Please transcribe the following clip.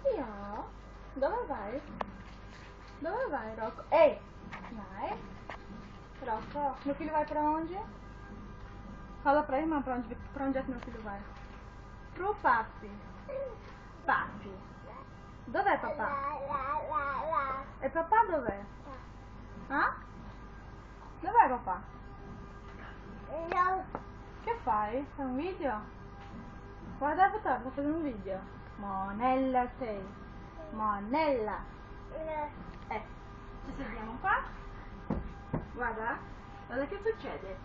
Ja. Dove vai? Dove vai, Rocco? Ei! Vai. Rocco, meu filho vai pra onde? Fala pra irmã pra onde é que meu filho vai. Pro papi. Papi. Dov'è papà? E papà dov'è? Ah? Dov'è papà? Che fai? Fai un video? Guarda il sto facendo un video. Monella sei. Monella. Ci sediamo qua. Guarda che succede.